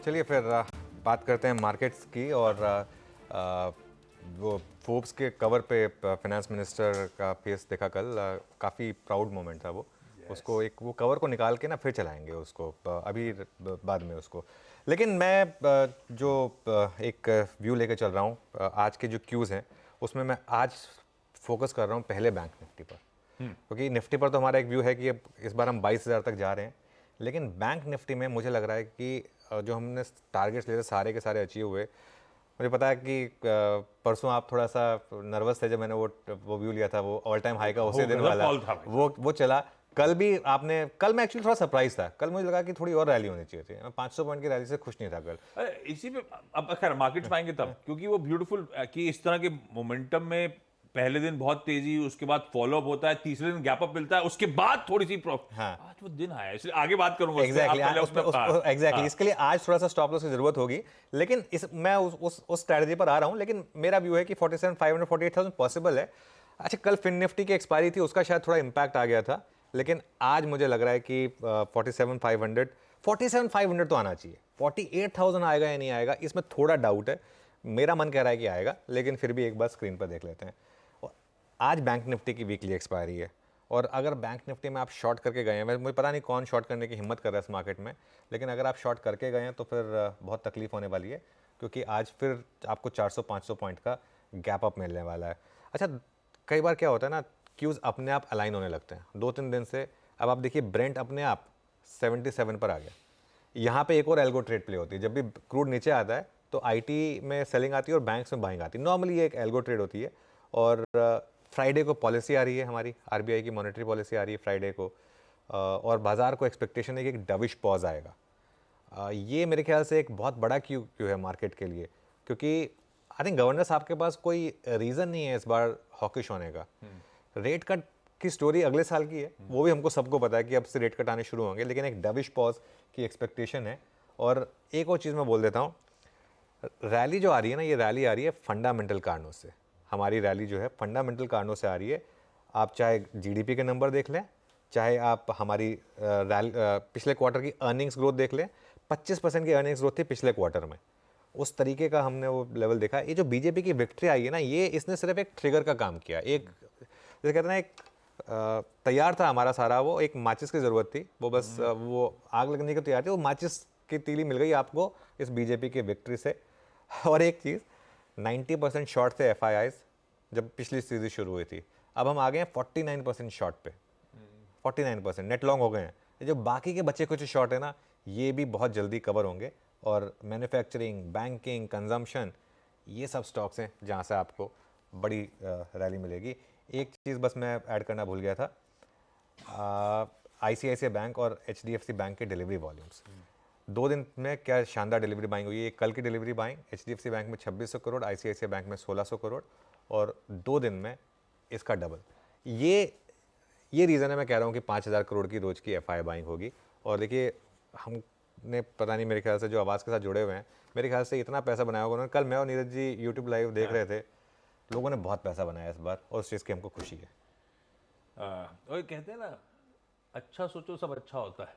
चलिए फिर बात करते हैं मार्केट्स की। और वो फोर्ब्स के कवर पे फाइनेंस मिनिस्टर का फेस देखा कल। काफ़ी प्राउड मोमेंट था वो। उसको एक वो कवर को निकाल के ना फिर चलाएंगे उसको अभी बाद में उसको। लेकिन मैं जो एक व्यू लेके चल रहा हूँ, आज के जो क्यूज़ हैं उसमें मैं आज फोकस कर रहा हूँ पहले बैंक निफ्टी पर। क्योंकि निफ्टी पर तो हमारा एक व्यू है कि अब इस बार हम 22,000 तक जा रहे हैं, लेकिन बैंक निफ्टी में मुझे लग रहा है कि जो हमने टारगेट्स लिए थे सारे के सारे अचीव हुए। मुझे पता है कि परसों आप थोड़ा सा नर्वस थे जब मैंने वो व्यू लिया था, वो ऑल टाइम हाई का उसी दिन वाला वो चला। कल भी आपने, कल मैं एक्चुअली थोड़ा सरप्राइज था। कल मुझे लगा कि थोड़ी और रैली होनी चाहिए थी। मैं 500 पॉइंट की रैली से खुश नहीं था कल। इसी पे अब खैर मार्केट्स पाएंगे तब, क्योंकि वो ब्यूटीफुल कि इस तरह के मोमेंटम में पहले दिन बहुत तेजी, उसके बाद फॉलो अप होता है, तीसरे दिन गैप अप मिलता है, उसके बाद थोड़ी सी हाँ आज वो दिन आया, इसलिए आगे बात करूंगा एग्जैक्टली इसके लिए आज थोड़ा सा स्टॉप लॉस की जरूरत होगी। लेकिन मैं उस स्ट्रैटेजी पर आ रहा हूं। लेकिन मेरा व्यू है कि 47,500 48,000 पॉसिबल है। अच्छा, कल फिन निफ्टी की एक्सपायरी थी, उसका शायद थोड़ा इंपैक्ट आ गया था। लेकिन आज मुझे लग रहा है कि 47,500 तो आना चाहिए। 48,000 आएगा या नहीं आएगा इसमें थोड़ा डाउट है। मेरा मन कह रहा है कि आएगा, लेकिन फिर भी एक बार स्क्रीन पर देख लेते हैं। आज बैंक निफ्टी की वीकली एक्सपायरी है, और अगर बैंक निफ्टी में आप शॉर्ट करके गए हैं, मुझे पता नहीं कौन शॉर्ट करने की हिम्मत कर रहा है इस मार्केट में, लेकिन अगर आप शॉर्ट करके गए हैं तो फिर बहुत तकलीफ होने वाली है। क्योंकि आज फिर आपको 400-500 पॉइंट का गैप अप मिलने वाला है। अच्छा, कई बार क्या होता है ना, क्यूज़ अपने आप अलाइन होने लगते हैं 2-3 दिन से। अब आप देखिए ब्रेंट अपने आप 77 पर आ गया। यहाँ पे एक और एल्गो ट्रेड प्ले होती है। जब भी क्रूड नीचे आता है तो आईटी में सेलिंग आती है और बैंक्स में बाइंग आती है। नॉर्मली ये एक एल्गो ट्रेड होती है। और फ्राइडे को पॉलिसी आ रही है, हमारी आरबीआई की मॉनेटरी पॉलिसी आ रही है फ्राइडे को। और बाजार को एक्सपेक्टेशन है कि एक डविश पॉज आएगा। ये मेरे ख्याल से एक बहुत बड़ा क्यू है मार्केट के लिए। क्योंकि आई थिंक गवर्नर साहब के पास कोई रीज़न नहीं है इस बार हॉकिश होने का। रेट कट की स्टोरी अगले साल की है, वो भी हमको सबको पता है कि अब से रेट कट आने शुरू होंगे, लेकिन एक डविश पॉज की एक्सपेक्टेशन है। और एक और चीज़ मैं बोल देता हूँ, रैली जो आ रही है ना, ये रैली आ रही है फंडामेंटल कारणों से। हमारी रैली जो है फंडामेंटल कारणों से आ रही है। आप चाहे जीडीपी के नंबर देख लें, चाहे आप हमारी पिछले क्वार्टर की अर्निंग्स ग्रोथ देख लें। 25% की अर्निंग्स ग्रोथ थी पिछले क्वार्टर में। उस तरीके का हमने वो लेवल देखा। ये जो बीजेपी की विक्ट्री आई है ना, ये इसने सिर्फ एक ट्रिगर का काम किया। एक जैसे कहते हैं ना, एक तैयार था हमारा सारा, वो एक माचिस की ज़रूरत थी, वो बस वो आग लगने की तैयार थी, वो माचिस की तीली मिल गई आपको इस बीजेपी की विक्ट्री से। और एक चीज़, 90% शॉर्ट थे एफआईआईज जब पिछली सीरीज शुरू हुई थी। अब हम आ गए हैं 49% शॉर्ट पे। 49% नेट लॉन्ग हो गए हैं। ये जो बाकी के बच्चे कुछ शॉर्ट है ना, ये भी बहुत जल्दी कवर होंगे। और मैन्युफैक्चरिंग, बैंकिंग, कंजम्पशन, ये सब स्टॉक्स हैं जहाँ से आपको बड़ी रैली मिलेगी। एक चीज़ बस मैं ऐड करना भूल गया था, आईसीआईसीआई बैंक और एचडीएफसी बैंक के डिलीवरी वॉल्यूम्स 2 दिन में क्या शानदार डिलीवरी बाइंग हुई है। कल की डिलीवरी बाइंग एचडीएफसी बैंक में 2600 करोड़, आईसीआईसीआई बैंक में 1600 करोड़, और 2 दिन में इसका डबल। ये रीज़न है मैं कह रहा हूँ कि 5,000 करोड़ की रोज़ की एफआई बाइंग होगी। और देखिए, हमने पता नहीं, मेरे ख्याल से जो आवाज़ के साथ जुड़े हुए हैं, मेरे ख्याल से इतना पैसा बनाया होगा उन्होंने। कल मैं और नीरज जी यूट्यूब लाइव देख रहे थे, लोगों ने बहुत पैसा बनाया इस बार, और उस चीज़ की हमको खुशी है। और कहते हैं ना, अच्छा सोचो सब अच्छा होता है।